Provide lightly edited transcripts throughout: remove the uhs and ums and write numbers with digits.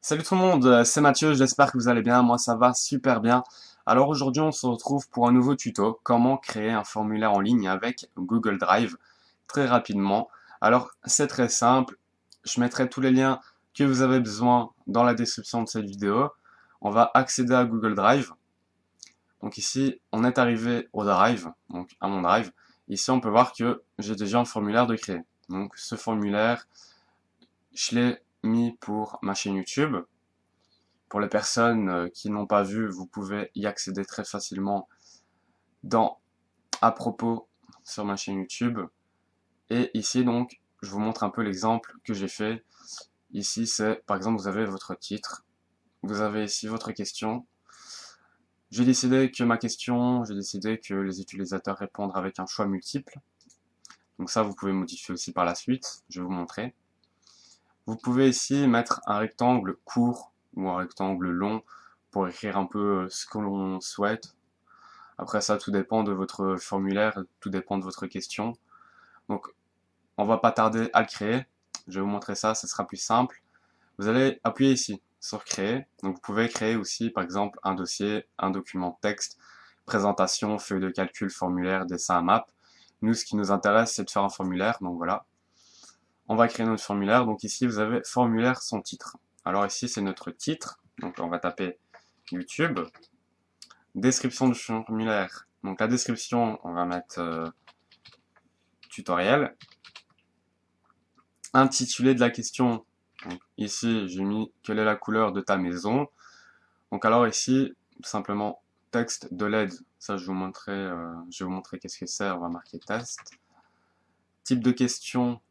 Salut tout le monde, c'est Mathieu, j'espère que vous allez bien, moi ça va super bien. Alors aujourd'hui on se retrouve pour un nouveau tuto, comment créer un formulaire en ligne avec Google Drive, très rapidement. Alors c'est très simple, je mettrai tous les liens que vous avez besoin dans la description de cette vidéo. On va accéder à Google Drive. Donc ici on est arrivé au Drive, donc à mon Drive. Ici on peut voir que j'ai déjà un formulaire de créer. Donc ce formulaire, je l'ai mis pour ma chaîne YouTube. Pour les personnes qui n'ont pas vu, vous pouvez y accéder très facilement dans à propos sur ma chaîne YouTube. Et ici donc, je vous montre un peu l'exemple que j'ai fait. Ici c'est, par exemple, vous avez votre titre, vous avez ici votre question. J'ai décidé que les utilisateurs répondent avec un choix multiple. Donc ça, vous pouvez modifier aussi par la suite, je vais vous montrer. Vous pouvez ici mettre un rectangle court ou un rectangle long pour écrire un peu ce que l'on souhaite. Après ça, tout dépend de votre formulaire, tout dépend de votre question. Donc, on va pas tarder à le créer. Je vais vous montrer ça, ce sera plus simple. Vous allez appuyer ici sur créer. Donc, vous pouvez créer aussi, par exemple, un dossier, un document texte, présentation, feuille de calcul, formulaire, dessin à map. Nous, ce qui nous intéresse, c'est de faire un formulaire. Donc voilà. On va créer notre formulaire. Donc ici, vous avez formulaire sans titre. Alors ici, c'est notre titre. Donc on va taper YouTube. Description du formulaire. Donc la description, on va mettre tutoriel. Intitulé de la question. Donc, ici, j'ai mis quelle est la couleur de ta maison. Donc alors ici, simplement texte de l'aide. Ça, je vais vous montrer qu'est-ce que c'est. On va marquer test. Type de question.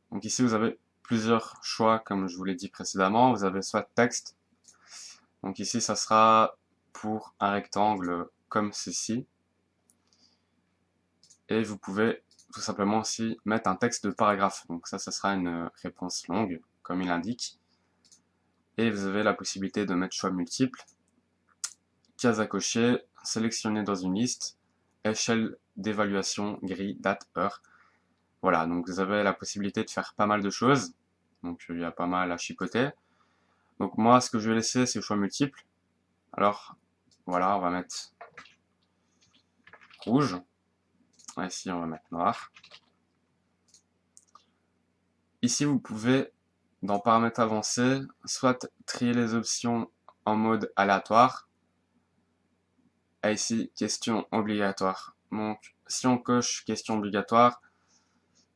Donc ici, vous avez plusieurs choix, comme je vous l'ai dit précédemment. Vous avez soit texte. Donc ici, ça sera pour un rectangle comme ceci. Et vous pouvez tout simplement aussi mettre un texte de paragraphe. Donc ça sera une réponse longue, comme il indique. Et vous avez la possibilité de mettre choix multiples, case à cocher, sélectionner dans une liste, échelle d'évaluation, grille, date, heure. Voilà, donc vous avez la possibilité de faire pas mal de choses. Donc il y a pas mal à chipoter. Donc moi, ce que je vais laisser, c'est choix multiples. Alors, voilà, on va mettre rouge. Ici, on va mettre noir. Ici, vous pouvez, dans paramètres avancés, soit trier les options en mode aléatoire, et ici, question obligatoire. Donc, si on coche question obligatoire,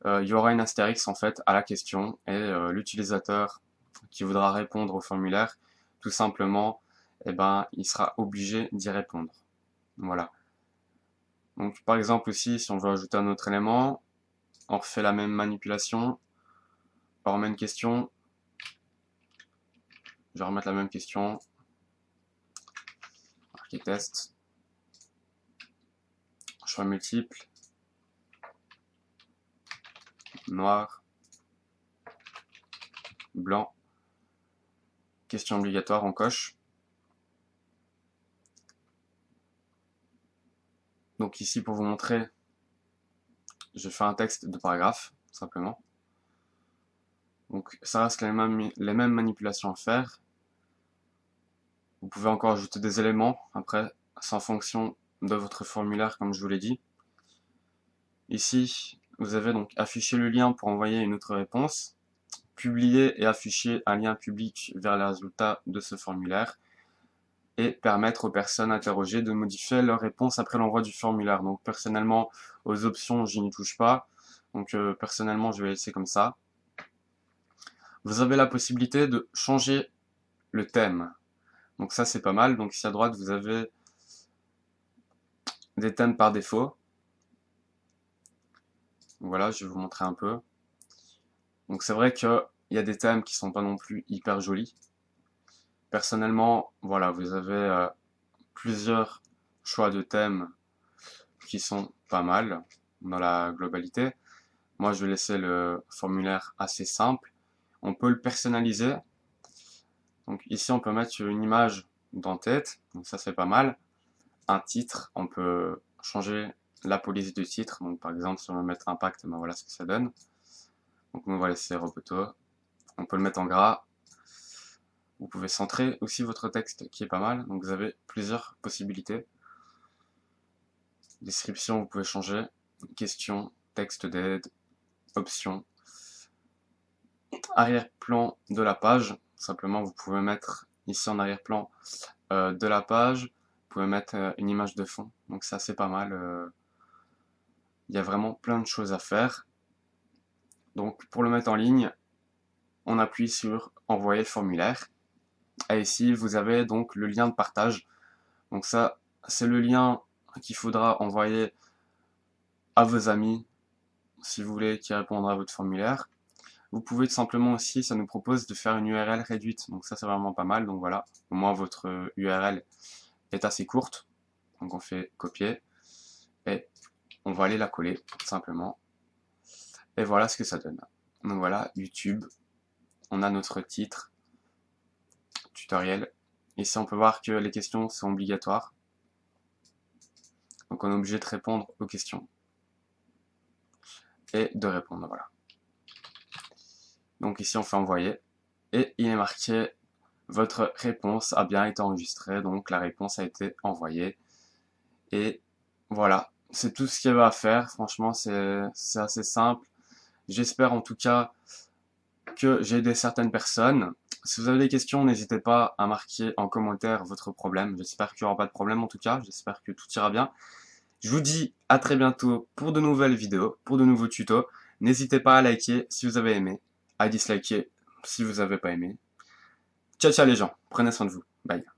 il y aura une astérix en fait à la question, et l'utilisateur qui voudra répondre au formulaire, tout simplement, eh ben, il sera obligé d'y répondre. Voilà. Donc, par exemple aussi, si on veut ajouter un autre élément, on refait la même manipulation, on remet une question, je vais remettre la même question, marquer test, choix multiple, noir, blanc, question obligatoire, on coche. Donc ici, pour vous montrer, je fais un texte de paragraphe, simplement. Donc ça reste les mêmes manipulations à faire. Vous pouvez encore ajouter des éléments, après, c'est en fonction de votre formulaire, comme je vous l'ai dit. Ici, vous avez donc affiché le lien pour envoyer une autre réponse, publier et afficher un lien public vers les résultats de ce formulaire, et permettre aux personnes interrogées de modifier leur réponse après l'envoi du formulaire. Donc personnellement, aux options, je n'y touche pas. Donc personnellement, je vais laisser comme ça. Vous avez la possibilité de changer le thème. Donc ça, c'est pas mal. Donc ici à droite, vous avez des thèmes par défaut. Voilà, je vais vous montrer un peu. Donc c'est vrai qu'il y a des thèmes qui sont pas non plus hyper jolis. Personnellement, voilà, vous avez plusieurs choix de thèmes qui sont pas mal dans la globalité. Moi, je vais laisser le formulaire assez simple. On peut le personnaliser. Donc ici, on peut mettre une image d'en-tête. Donc ça, c'est pas mal. Un titre, on peut changer la police du titre. Donc par exemple, si on veut mettre impact, ben voilà ce que ça donne. Donc on va laisser Roboto. On peut le mettre en gras. Vous pouvez centrer aussi votre texte qui est pas mal, donc vous avez plusieurs possibilités. Description, vous pouvez changer. Question, texte d'aide, options. Arrière-plan de la page, simplement vous pouvez mettre ici en arrière-plan de la page, vous pouvez mettre une image de fond, donc ça c'est pas mal. Il y a vraiment plein de choses à faire. Donc pour le mettre en ligne, on appuie sur envoyer le formulaire. Et ici vous avez donc le lien de partage. Donc ça c'est le lien qu'il faudra envoyer à vos amis si vous voulez qu'ils répondent à votre formulaire. Vous pouvez tout simplement aussi, ça nous propose de faire une URL réduite. Donc ça c'est vraiment pas mal. Donc voilà, au moins votre URL est assez courte. Donc on fait copier et on va aller la coller tout simplement. Et voilà ce que ça donne. Donc voilà, YouTube. On a notre titre, tutoriel. Ici on peut voir que les questions sont obligatoires. Donc on est obligé de répondre aux questions. Et de répondre, voilà. Donc ici on fait envoyer. Et il est marqué votre réponse a bien été enregistrée. Donc la réponse a été envoyée. Et voilà, c'est tout ce qu'il y avait à faire. Franchement, c'est assez simple. J'espère en tout cas que j'ai aidé certaines personnes. Si vous avez des questions, n'hésitez pas à marquer en commentaire votre problème. J'espère qu'il n'y aura pas de problème en tout cas. J'espère que tout ira bien. Je vous dis à très bientôt pour de nouvelles vidéos, pour de nouveaux tutos. N'hésitez pas à liker si vous avez aimé, à disliker si vous n'avez pas aimé. Ciao ciao les gens, prenez soin de vous. Bye.